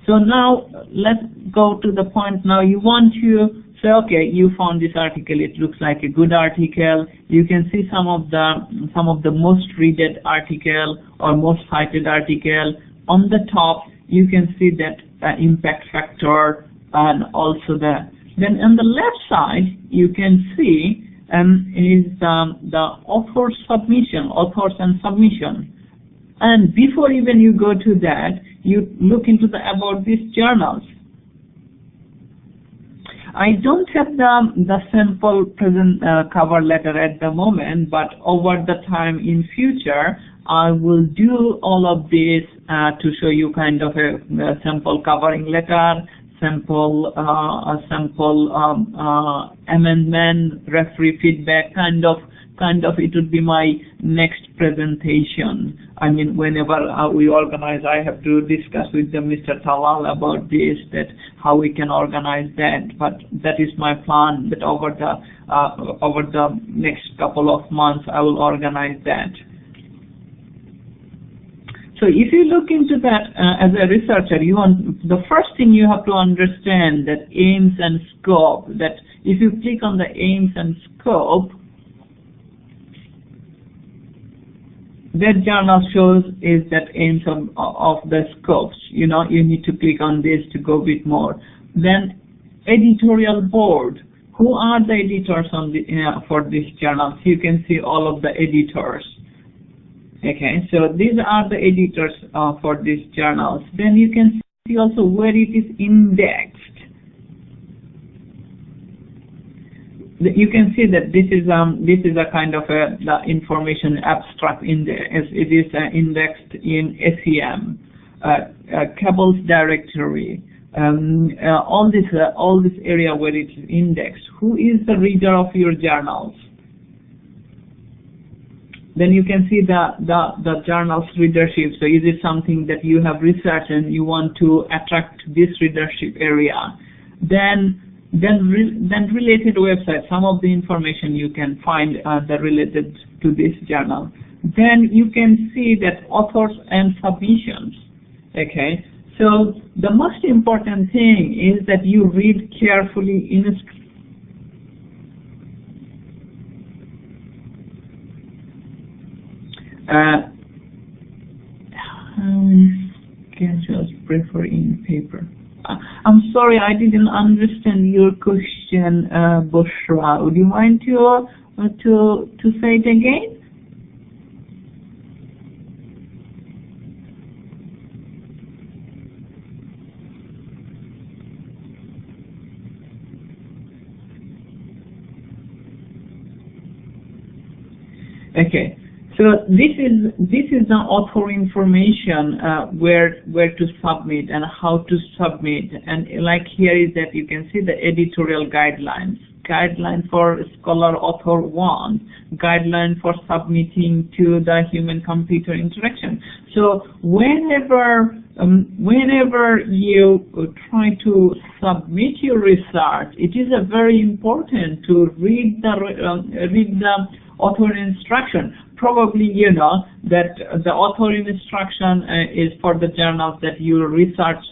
So now let's go to the point. Now you want to say, okay, you found this article. It looks like a good article. You can see some of the most read article or most cited article. On the top, you can see that impact factor and also then on the left side, you can see is the authors and submission. And before even you go to that, you look into the about these journals. I don't have the sample present cover letter at the moment, but over the time in future, I will do all of this to show you kind of a sample covering letter, sample amendment, referee feedback, kind of it would be my next presentation. I mean, whenever we organize, I have to discuss with Mr. Talal about this, that how we can organize that. But that is my plan, that over the next couple of months, I will organize that. So if you look into that as a researcher, the first thing you have to understand that aims and scope, that if you click on the aims and scope, that journal shows is that aims of the scopes. You know, you need to click on this to go a bit more. Then editorial board. Who are the editors on the for this journal? You can see all of the editors. Okay, so these are the editors for these journals. Then you can see also where it is indexed. You can see that this is a kind of the information abstract index. It is indexed in SEM, Cable's directory, all this area where it is indexed. Who is the reader of your journals? Then you can see the journal's readership. So is it something that you have researched and you want to attract this readership area? Then related websites, some of the information you can find that related to this journal. Then you can see that authors and submissions. Okay, so the most important thing is that you read carefully casuals prefer in paper. I'm sorry, I didn't understand your question, Bushra. Would you mind to say it again? Okay. So this is the author information where to submit and how to submit, and like here is that you can see the editorial guidelines for scholar author 1, guideline for submitting to the human-computer interaction. So whenever you try to submit your research, it is very important to read the author instruction. Probably you know that the author instruction is for the journals that your research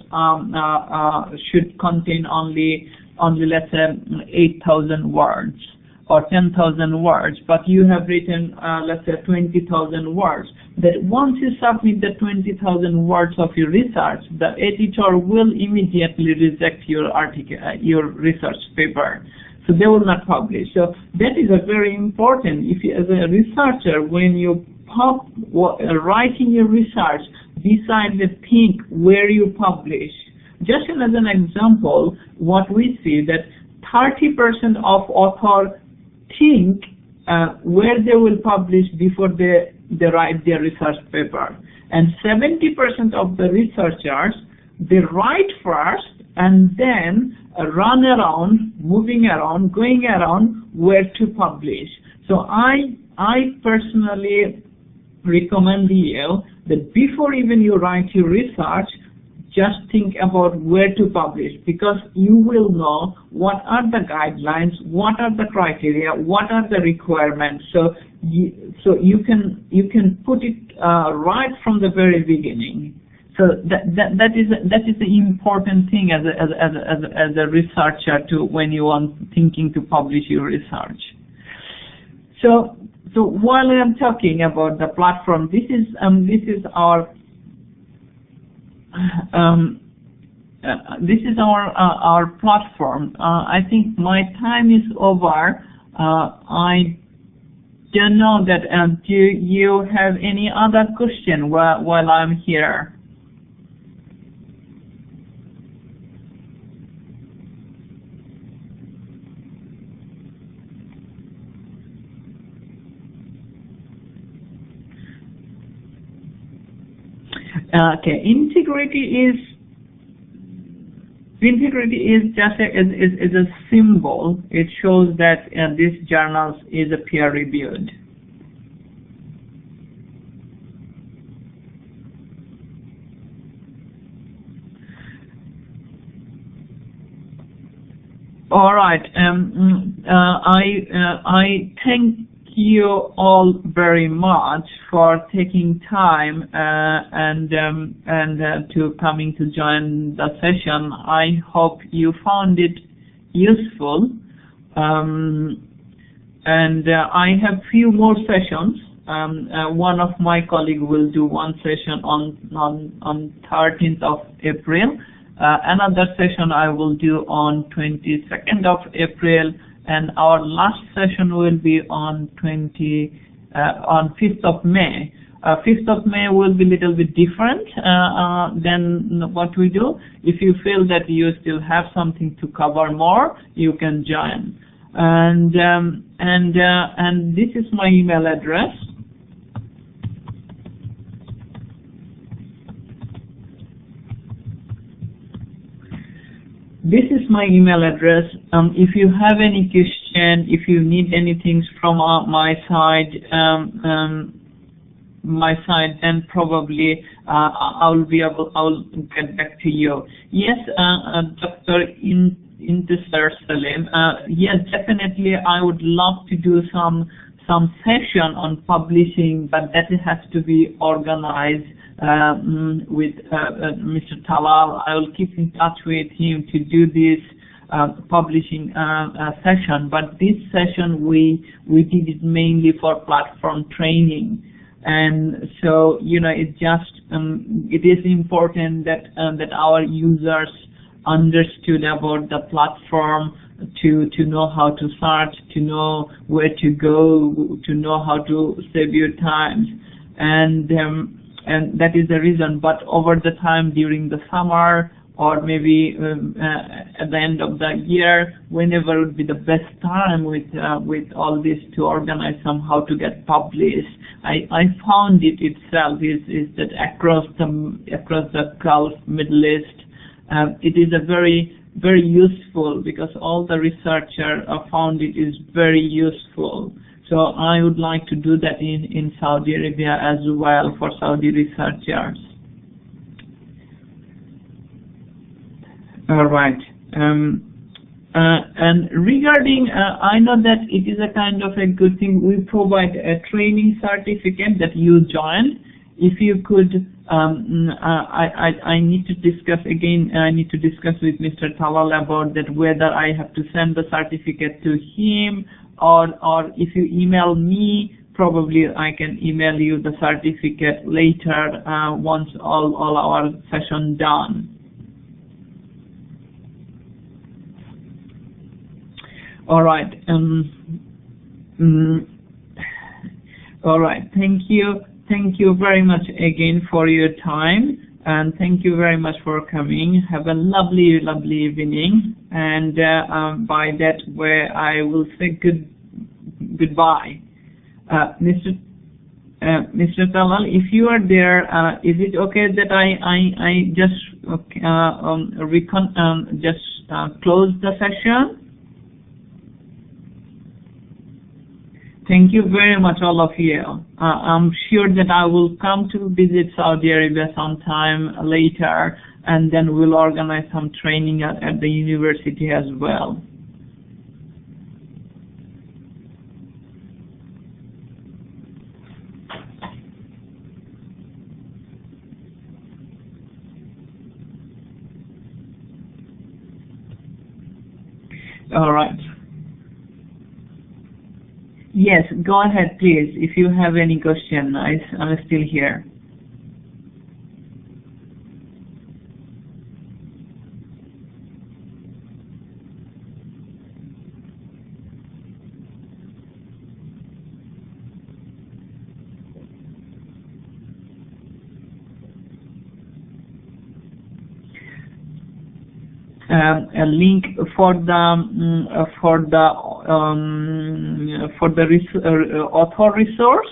should contain only let's say 8,000 words or 10,000 words, but you have written let's say 20,000 words. That once you submit the 20,000 words of your research, the editor will immediately reject your article, your research paper. So they will not publish. So that is a very important. If you, as a researcher, when you writing your research, decide the think where you publish. Just as an example, what we see that 30% of authors think where they will publish before they write their research paper, and 70% of the researchers, they write first and then run around, moving around, going around where to publish. So I personally recommend you that before even you write your research, just think about where to publish, because you will know what are the guidelines, what are the criteria, what are the requirements. So you can put it right from the very beginning. So that is the important thing as a researcher to when you are thinking to publish your research. So while I'm talking about the platform, this is our platform. I think my time is over. I don't know that. Do you have any other question while I'm here? Okay, integrity is just a symbol. It shows that this journal is a peer reviewed. All right. I thank you all very much for taking time and to coming to join the session. I hope you found it useful, and I have few more sessions. One of my colleagues will do one session on 13th of April. Another session I will do on 22nd of April. And our last session will be on 5th of May. 5th of May will be a little bit different than what we do. If you feel that you still have something to cover more, you can join. And this is my email address. This is my email address. If you have any question, if you need anything from my side, then probably I'll get back to you. Yes, Dr. Intisar Salim. Yes, definitely. I would love to do some session on publishing, but that has to be organized with Mr. Talal. I will keep in touch with him to do this publishing session. But this session we did it mainly for platform training, and so it just it is important that our users understood about the platform, to know how to search, to know where to go, to know how to save your time, and that is the reason. But over the time during the summer, or maybe at the end of the year, whenever would be the best time with all this to organize somehow to get published. I found it itself is that across the Gulf, Middle East, it is a very useful, because all the researchers found it is very useful. So I would like to do that in Saudi Arabia as well for Saudi researchers. All right. And regarding, I know that it is a kind of a good thing. We provide a training certificate that you join. If you could, I need to discuss again. I need to discuss with Mr. Talal about that, whether I have to send the certificate to him, or if you email me, probably I can email you the certificate later once all our session done. All right. All right. Thank you. Thank you very much again for your time, and thank you very much for coming. Have a lovely, lovely evening. And by that way, I will say goodbye. Mr. Talal, if you are there, is it okay that I just close the session? Thank you very much, all of you. I'm sure that I will come to visit Saudi Arabia sometime later, and then we'll organize some training at the university as well. All right. Yes, go ahead, please. If you have any question, I'm still here. A link for the author resource.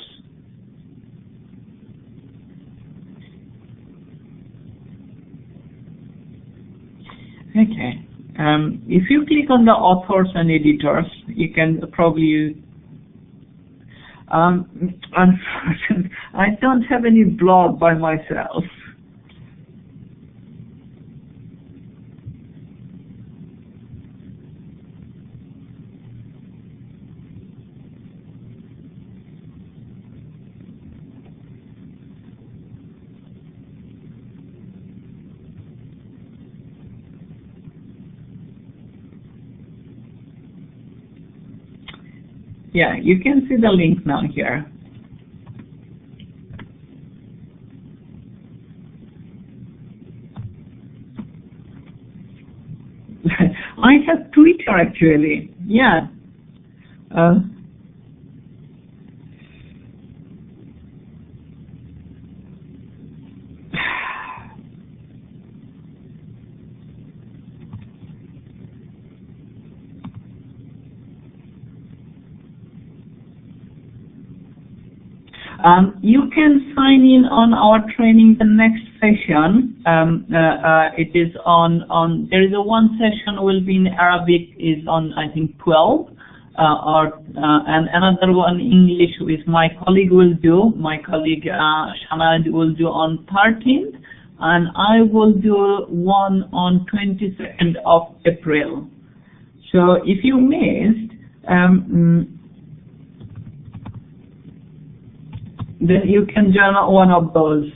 Okay. If you click on the authors and editors, you can probably. Unfortunately, I don't have any blog by myself. Yeah, you can see the link now here. I have Twitter actually. Yeah. You can sign in on our training the next session. It is on there is a one session will be in Arabic is on I think 12 and another one English which my colleague will do. My colleague Shamad will do on 13th, and I will do one on 22nd of April. So if you missed, then you can join one of those.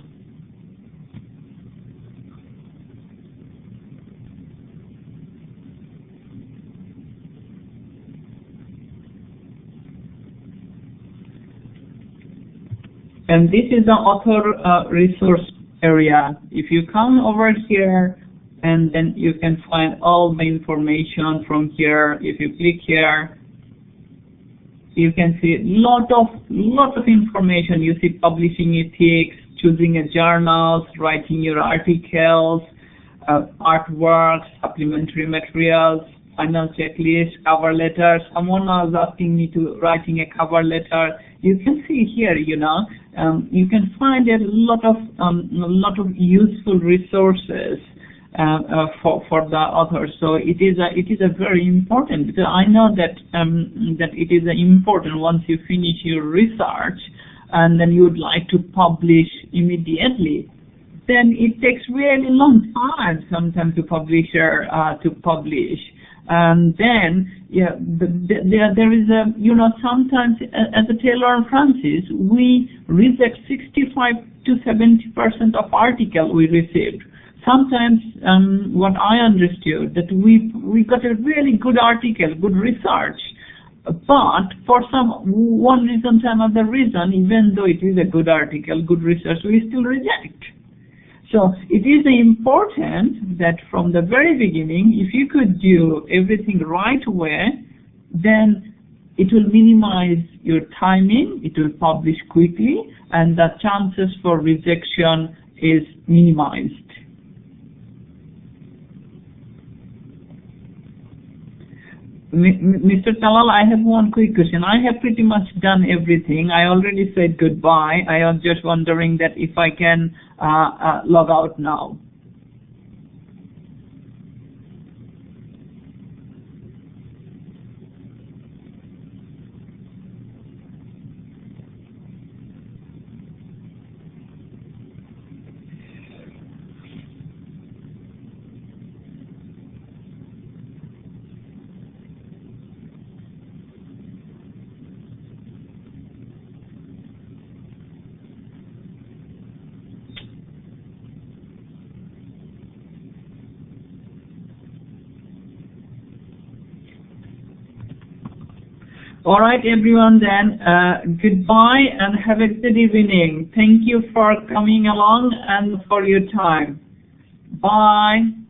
And this is the author resource area. If you come over here, and then you can find all the information from here. If you click here, you can see lot of information. You see publishing ethics, choosing a journals, writing your articles, artwork, supplementary materials, final checklist, cover letter. Someone was asking me to writing a cover letter. You can see here, you know, you can find a lot of useful resources for the author. So it is a very important, because I know that that it is important once you finish your research and then you would like to publish immediately, then it takes really long time sometimes to publish. And then there is a, you know, sometimes as a Taylor and Francis we reject 65 to 70% of article we received. Sometimes what I understood that we got a really good article, good research, but for one reason to another reason, even though it is a good article, good research, we still reject. So it is important that from the very beginning, if you could do everything right way, then it will minimize your timing, it will publish quickly, and the chances for rejection is minimized. Mr. Talal, I have one quick question. I have pretty much done everything. I already said goodbye. I was just wondering that if I can log out now. All right, everyone, then, goodbye and have a good evening. Thank you for coming along and for your time. Bye.